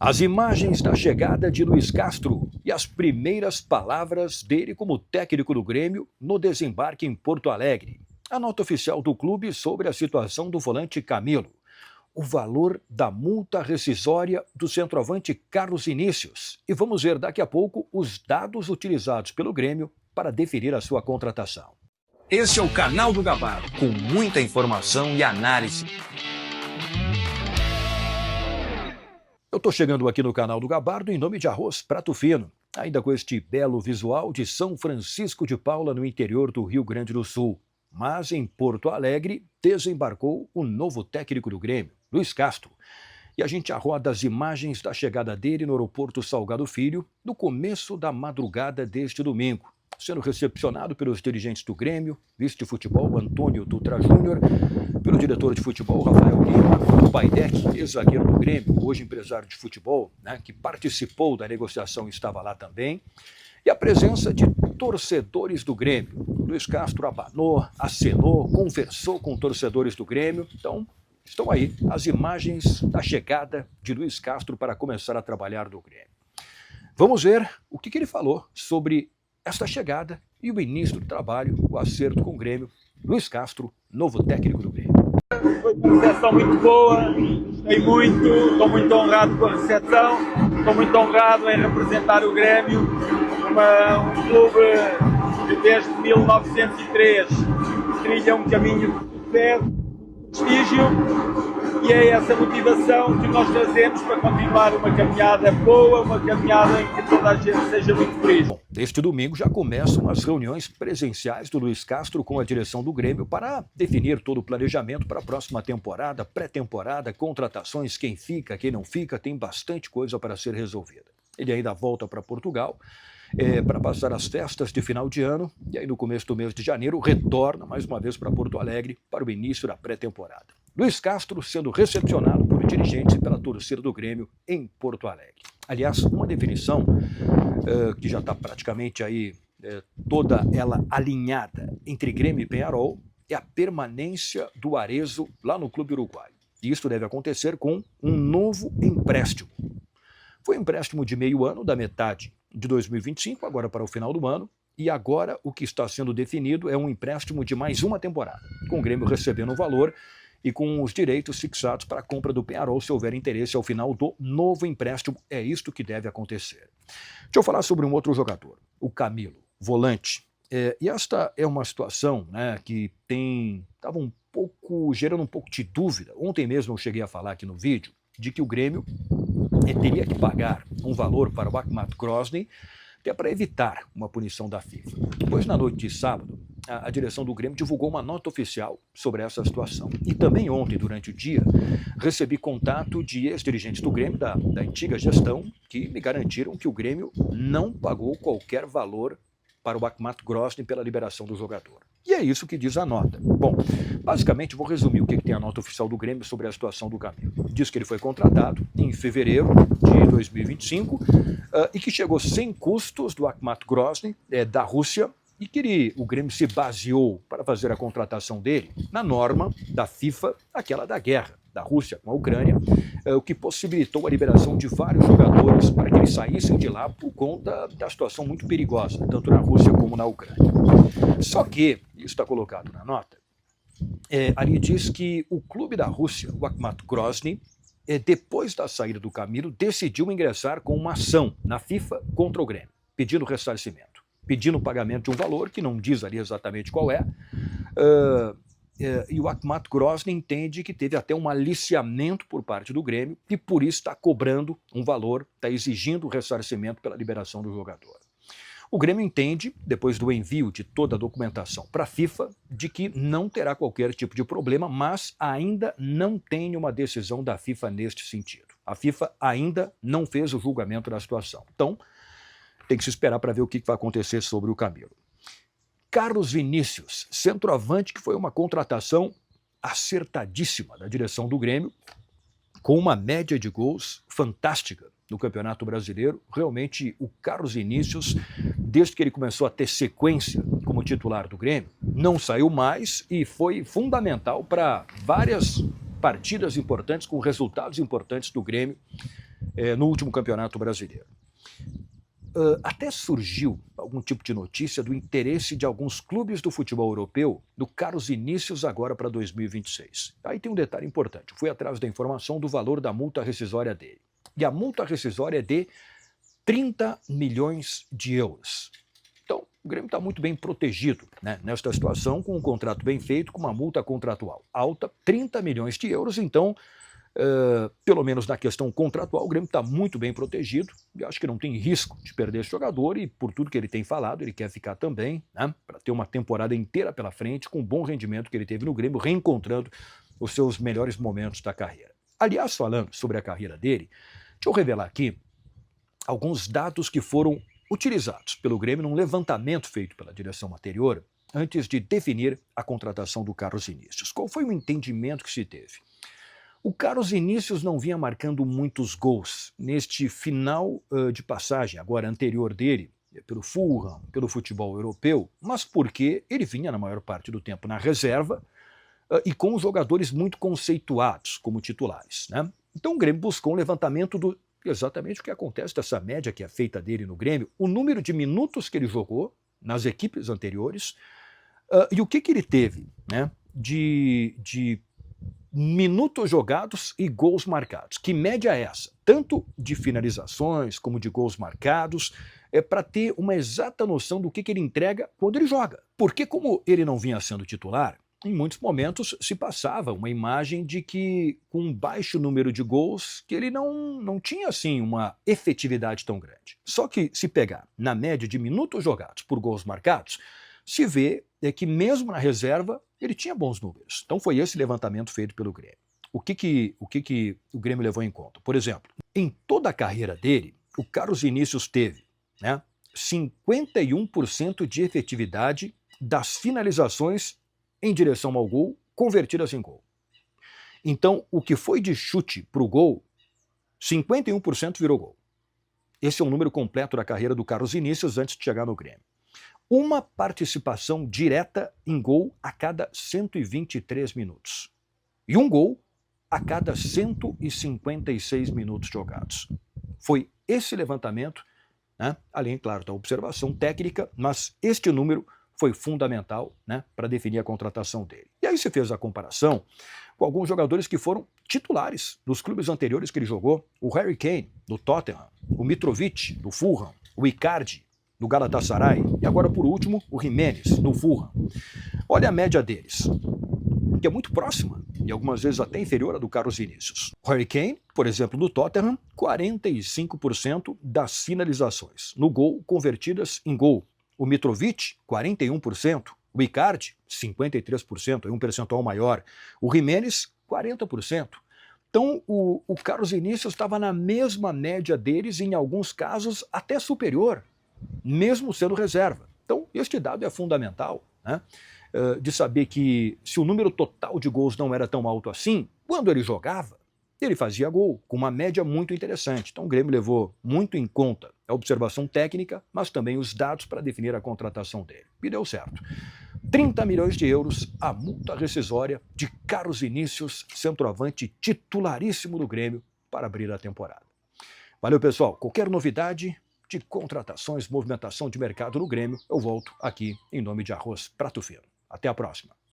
As imagens da chegada de Luiz Castro e as primeiras palavras dele como técnico do Grêmio no desembarque em Porto Alegre. A nota oficial do clube sobre a situação do volante Camilo. O valor da multa rescisória do centroavante Carlos Vinícius. E vamos ver daqui a pouco os dados utilizados pelo Grêmio para definir a sua contratação. Esse é o canal do Gabardo, com muita informação e análise. Eu estou chegando aqui no canal do Gabardo em nome de Arroz Prato Fino, ainda com este belo visual de São Francisco de Paula, no interior do Rio Grande do Sul. Mas em Porto Alegre desembarcou o novo técnico do Grêmio, Luiz Castro. E a gente arroda as imagens da chegada dele no aeroporto Salgado Filho no começo da madrugada deste domingo, sendo recepcionado pelos dirigentes do Grêmio, vice de futebol Antônio Dutra Júnior, pelo diretor de futebol Rafael Lima, o Baidec, ex-zagueiro do Grêmio, hoje empresário de futebol, que participou da negociação e estava lá também, e a presença de torcedores do Grêmio. Luiz Castro abanou, acenou, conversou com torcedores do Grêmio. Então, estão aí as imagens da chegada de Luiz Castro para começar a trabalhar no Grêmio. Vamos ver o que ele falou sobre esta chegada e o início do trabalho, o acerto com o Grêmio. Luiz Castro, novo técnico do Grêmio. Foi uma recepção muito boa, gostei muito, estou muito honrado com a recepção, estou muito honrado em representar o Grêmio, um clube que desde 1903 trilha um caminho de sucesso, prestígio, e é essa motivação que nós trazemos para continuar uma caminhada boa, uma caminhada em que toda a gente seja muito feliz. Bom, neste domingo já começam as reuniões presenciais do Luiz Castro com a direção do Grêmio para definir todo o planejamento para a próxima temporada, pré-temporada, contratações, quem fica, quem não fica, tem bastante coisa para ser resolvida. Ele ainda volta para Portugal para passar as festas de final de ano e aí no começo do mês de janeiro retorna mais uma vez para Porto Alegre para o início da pré-temporada. Luiz Castro sendo recepcionado por dirigentes e pela torcida do Grêmio em Porto Alegre. Aliás, uma definição que já está praticamente aí toda ela alinhada entre Grêmio e Peñarol é a permanência do Arezzo lá no clube uruguaio. E isso deve acontecer com um novo empréstimo. Foi um empréstimo de meio ano, da metade de 2025, agora para o final do ano, e agora o que está sendo definido é um empréstimo de mais uma temporada, com o Grêmio recebendo o valor e com os direitos fixados para a compra do Peñarol, se houver interesse ao final do novo empréstimo. É isto que deve acontecer. Deixa eu falar sobre um outro jogador, o Camilo, volante. E esta é uma situação que estava gerando um pouco de dúvida. Ontem mesmo eu cheguei a falar aqui no vídeo de que o Grêmio teria que pagar um valor para o Akhmat Grozny, até para evitar uma punição da FIFA. Depois, na noite de sábado, a direção do Grêmio divulgou uma nota oficial sobre essa situação. E também ontem, durante o dia, recebi contato de ex-dirigentes do Grêmio, da antiga gestão, que me garantiram que o Grêmio não pagou qualquer valor para o Akhmat Grozny pela liberação do jogador. E é isso que diz a nota. Bom, basicamente vou resumir o que tem a nota oficial do Grêmio sobre a situação do Camilo. Diz que ele foi contratado em fevereiro de 2025 e que chegou sem custos do Akhmat Grozny, da Rússia, e que o Grêmio se baseou para fazer a contratação dele na norma da FIFA, aquela da guerra da Rússia com a Ucrânia, o que possibilitou a liberação de vários jogadores para que eles saíssem de lá por conta da situação muito perigosa, tanto na Rússia como na Ucrânia. Só que, isso está colocado na nota, ali diz que o clube da Rússia, o Akhmat Grozny, depois da saída do Camilo, decidiu ingressar com uma ação na FIFA contra o Grêmio, pedindo ressarcimento, pedindo o pagamento de um valor que não diz ali exatamente qual é, e o Akhmat Grozny entende que teve até um aliciamento por parte do Grêmio e por isso está cobrando um valor, está exigindo o ressarcimento pela liberação do jogador. O Grêmio entende, depois do envio de toda a documentação para a FIFA, de que não terá qualquer tipo de problema, mas ainda não tem uma decisão da FIFA neste sentido. A FIFA ainda não fez o julgamento da situação. Então, tem que se esperar para ver o que vai acontecer sobre o Camilo. Carlos Vinícius, centroavante, que foi uma contratação acertadíssima da direção do Grêmio, com uma média de gols fantástica no Campeonato Brasileiro. Realmente, o Carlos Vinícius, desde que ele começou a ter sequência como titular do Grêmio, não saiu mais e foi fundamental para várias partidas importantes, com resultados importantes do Grêmio no último Campeonato Brasileiro. Até surgiu algum tipo de notícia do interesse de alguns clubes do futebol europeu do Carlos Vinícius agora para 2026. Aí tem um detalhe importante, fui atrás da informação do valor da multa rescisória dele. E a multa rescisória é de 30 milhões de euros. Então, o Grêmio está muito bem protegido, né, nesta situação, com um contrato bem feito, com uma multa contratual alta, 30 milhões de euros, então, pelo menos na questão contratual, o Grêmio está muito bem protegido, e acho que não tem risco de perder esse jogador, e por tudo que ele tem falado, ele quer ficar também, né, para ter uma temporada inteira pela frente, com o bom rendimento que ele teve no Grêmio, reencontrando os seus melhores momentos da carreira. Aliás, falando sobre a carreira dele, deixa eu revelar aqui alguns dados que foram utilizados pelo Grêmio num levantamento feito pela direção anterior antes de definir a contratação do Carlos Vinícius. Qual foi o entendimento que se teve? O Carlos Vinícius não vinha marcando muitos gols neste final de passagem, agora anterior dele, pelo Fulham, pelo futebol europeu, mas porque ele vinha na maior parte do tempo na reserva e com jogadores muito conceituados como titulares, né? Então o Grêmio buscou um levantamento do exatamente o que acontece dessa média que é feita dele no Grêmio, o número de minutos que ele jogou nas equipes anteriores e o que ele teve, né, de minutos jogados e gols marcados. Que média é essa? Tanto de finalizações como de gols marcados, para ter uma exata noção do que ele entrega quando ele joga. Porque como ele não vinha sendo titular, em muitos momentos se passava uma imagem de que, com um baixo número de gols, que ele não tinha assim uma efetividade tão grande. Só que se pegar na média de minutos jogados por gols marcados, se vê que mesmo na reserva ele tinha bons números. Então foi esse levantamento feito pelo Grêmio. O que o Grêmio levou em conta? Por exemplo, em toda a carreira dele, o Carlos Vinícius teve, né, 51% de efetividade das finalizações em direção ao gol, convertidas em gol. Então, o que foi de chute para o gol, 51% virou gol. Esse é o número completo da carreira do Carlos Vinícius antes de chegar no Grêmio. Uma participação direta em gol a cada 123 minutos. E um gol a cada 156 minutos jogados. Foi esse levantamento, né, além, claro, da observação técnica, mas este número foi fundamental, né, para definir a contratação dele. E aí se fez a comparação com alguns jogadores que foram titulares dos clubes anteriores que ele jogou. O Harry Kane, do Tottenham, o Mitrovic, do Fulham, o Icardi, do Galatasaray, e agora, por último, o Jimenez, do Fulham. Olha a média deles, que é muito próxima, e algumas vezes até inferior à do Carlos Vinícius. O Harry Kane, por exemplo, do Tottenham, 45% das finalizações no gol convertidas em gol. O Mitrovic, 41%. O Icardi, 53%, é um percentual maior. O Jimenez, 40%. Então, o Carlos Vinícius estava na mesma média deles, em alguns casos até superior, mesmo sendo reserva. Então, este dado é fundamental, né, de saber que se o número total de gols não era tão alto assim, quando ele jogava, ele fazia gol, com uma média muito interessante. Então o Grêmio levou muito em conta a observação técnica, mas também os dados para definir a contratação dele. E deu certo. 30 milhões de euros, a multa rescisória de Carlos Vinícius, centroavante titularíssimo do Grêmio, para abrir a temporada. Valeu, pessoal. Qualquer novidade de contratações, movimentação de mercado no Grêmio, eu volto aqui em nome de Arroz Prato Fino. Até a próxima.